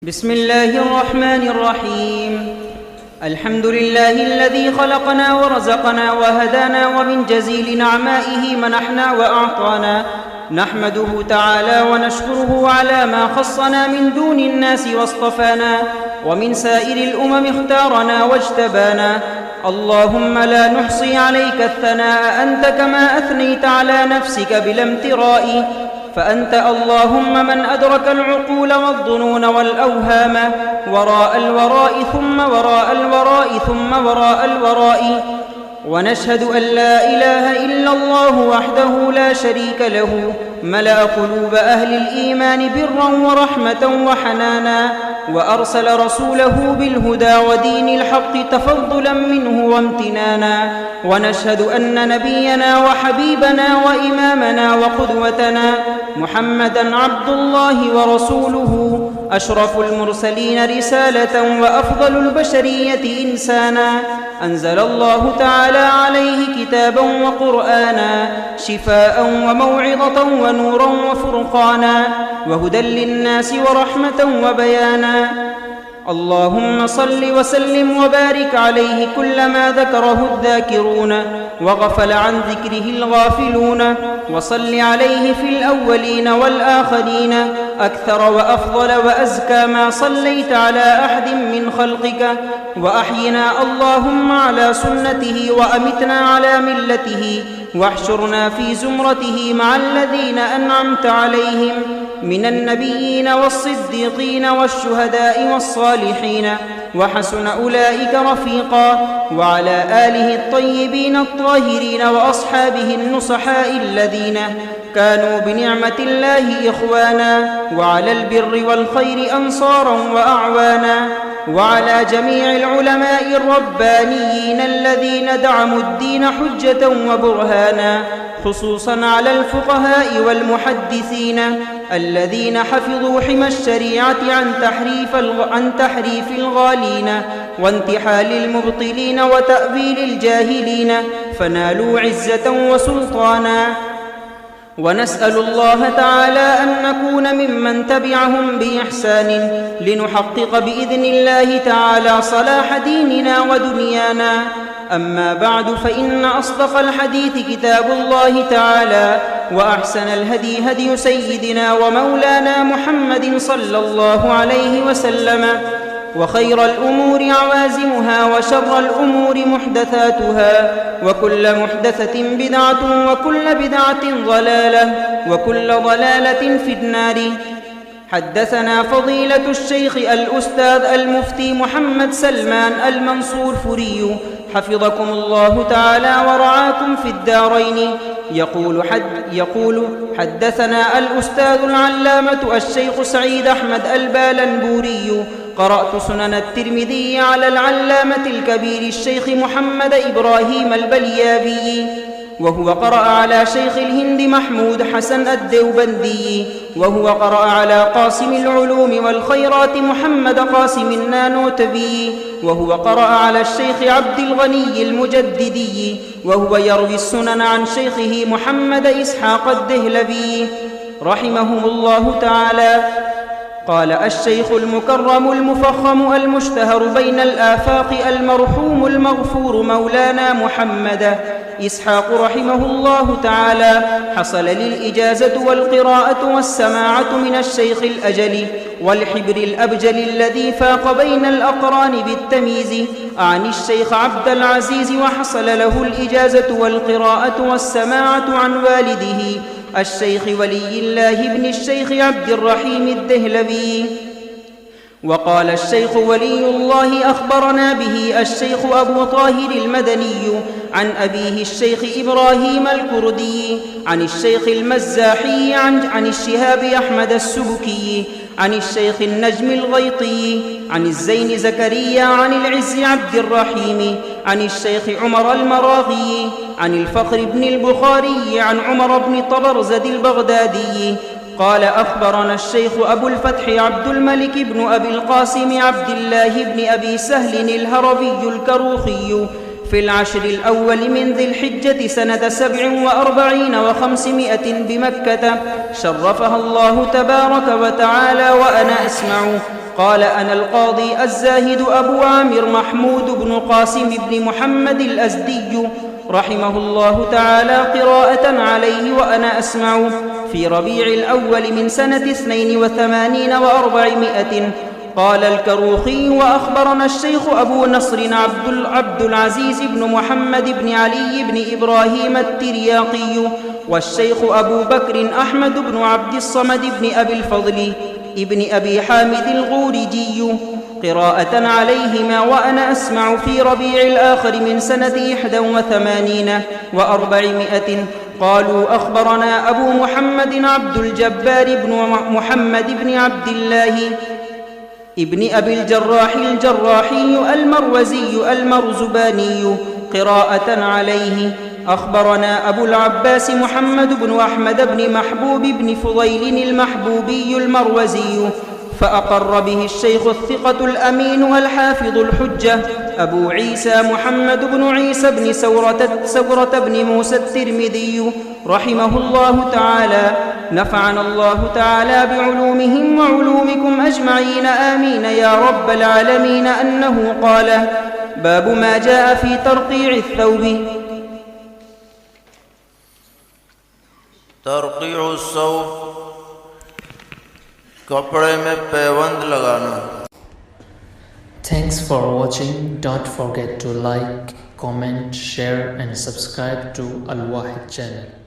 بسم الله الرحمن الرحيم. الحمد لله الذي خلقنا ورزقنا وهدانا ومن جزيل نعمائه منحنا وأعطانا، نحمده تعالى ونشكره على ما خصنا من دون الناس واصطفانا، ومن سائر الأمم اختارنا واجتبانا. اللهم لا نحصي عليك الثناء أنت كما أثنيت على نفسك بلا امتراء، فأنت اللهم من أدرك العقول والظنون والأوهام وراء الوراء ثم وراء الوراء ثم وراء الوراء. ونشهد أن لا إله إلا الله وحده لا شريك له، ملأ قلوب أهل الإيمان برا ورحمة وحنانا، وأرسل رسوله بالهدى ودين الحق تفضلا منه وامتنانا. ونشهد أن نبينا وحبيبنا وإمامنا وقدوتنا محمدًا عبد الله ورسوله، أشرف المرسلين رسالة وأفضل البشرية إنسانا، أنزل الله تعالى عليه كتابا وقرآنا، شفاء وموعظة ونورا وفرقانا، وهدى للناس ورحمة وبيانا. اللهم صل وسلم وبارك عليه كلما ذكره الذاكرون وغفل عن ذكره الغافلون، وصل عليه في الأولين والآخرين أكثر وأفضل وأزكى ما صليت على أحد من خلقك. وأحينا اللهم على سنته وأمتنا على ملته، واحشرنا في زمرته مع الذين أنعمت عليهم من النبيين والصديقين والشهداء والصالحين، وحسن أولئك رفيقا. وعلى آله الطيبين الطاهرين وأصحابه النصحاء الذين كانوا بنعمة الله إخوانا، وعلى البر والخير أنصارا وأعوانا، وعلى جميع العلماء الربانيين الذين دعموا الدين حجة وبرهانا، خصوصا على الفقهاء والمحدثين الذين حفظوا حمى الشريعة عن تحريف الغالين وانتحال المبطلين وتأويل الجاهلين، فنالوا عزة وسلطانا. ونسأل الله تعالى أن نكون ممن تبعهم بإحسان لنحقق بإذن الله تعالى صلاح ديننا ودنيانا. أما بعد، فإن أصدق الحديث كتاب الله تعالى، وأحسن الهدي هدي سيدنا ومولانا محمد صلى الله عليه وسلم، وخير الأمور عوازمها، وشر الأمور محدثاتها، وكل محدثة بدعة، وكل بدعة ضلالة، وكل ضلالة في النار. حدثنا فضيلة الشيخ الأستاذ المفتي محمد سلمان المنصور فري، حفظكم الله تعالى ورعاكم في الدارين، يقول حدثنا الأستاذ العلامة الشيخ سعيد أحمد البالنبوري: قرأت سنن الترمذي على العلامة الكبير الشيخ محمد إبراهيم البليابي، وهو قرأ على شيخ الهند محمود حسن الدوبندي، وهو قرأ على قاسم العلوم والخيرات محمد قاسم النانوتبي، وهو قرأ على الشيخ عبد الغني المجددي، وهو يروي السنن عن شيخه محمد إسحاق الدهلبي رحمهم الله تعالى. قال الشيخ المكرم المفخم المشتهر بين الآفاق المرحوم المغفور مولانا محمد إسحاق رحمه الله تعالى: حصل للإجازة والقراءة والسماعة من الشيخ الأجل والحبر الأبجل الذي فاق بين الأقران بالتمييز عن الشيخ عبد العزيز، وحصل له الإجازة والقراءة والسماعة عن والده الشيخ ولي الله بن الشيخ عبد الرحيم الدهلبي. وقال الشيخ ولي الله: أخبرنا به الشيخ أبو طاهر المدني عن أبيه الشيخ إبراهيم الكردي عن الشيخ المزاحي عن الشهاب أحمد السبكي عن الشيخ النجم الغيطي عن الزين زكريا عن العز عبد الرحيم عن الشيخ عمر المراغي عن الفخر بن البخاري عن عمر بن طبرزد البغدادي قال: أخبرنا الشيخ أبو الفتح عبد الملك بن أبي القاسم عبد الله بن أبي سهل الهروي الكروخي في العشر الأول من ذي الحجة سنة 47 و500 بمكة، شرفها الله تبارك وتعالى وأنا أسمع، قال أنا القاضي الزاهد أبو عامر محمود بن قاسم بن محمد الأزدي رحمه الله تعالى قراءة عليه وأنا أسمع في ربيع الأول من سنة 82 و400. قال الكروخي وأخبرنا الشيخ أبو نصر عبد العزيز بن محمد بن علي بن إبراهيم الترياقي والشيخ أبو بكر أحمد بن عبد الصمد بن أبي الفضل ابن أبي حامد الغورجي قراءة عليهما وأنا أسمع في ربيع الآخر من سنة 81 و400. قالوا أخبرنا أبو محمد عبد الجبار بن محمد بن عبد الله ابن أبي الجراح الجراحي المروزي المرزباني قراءة عليه أخبرنا أبو العباس محمد بن أحمد بن محبوب بن فضيل المحبوبي المروزي فأقر به الشيخ الثقة الأمين الحافظ الحجة أبو عيسى محمد بن عيسى بن سورة بن موسى الترمذي رحمه الله تعالى. نفعنا الله تعالى بعلومهم وعلومكم أجمعين آمين يا رب العالمين. أنه قال: باب ما جاء في ترقيع الثوب. ترقیع الثوب کپڑے میں پیوند لگانا. Thanks for watching. Don't forget to like, comment, share and subscribe to Al Wahid channel.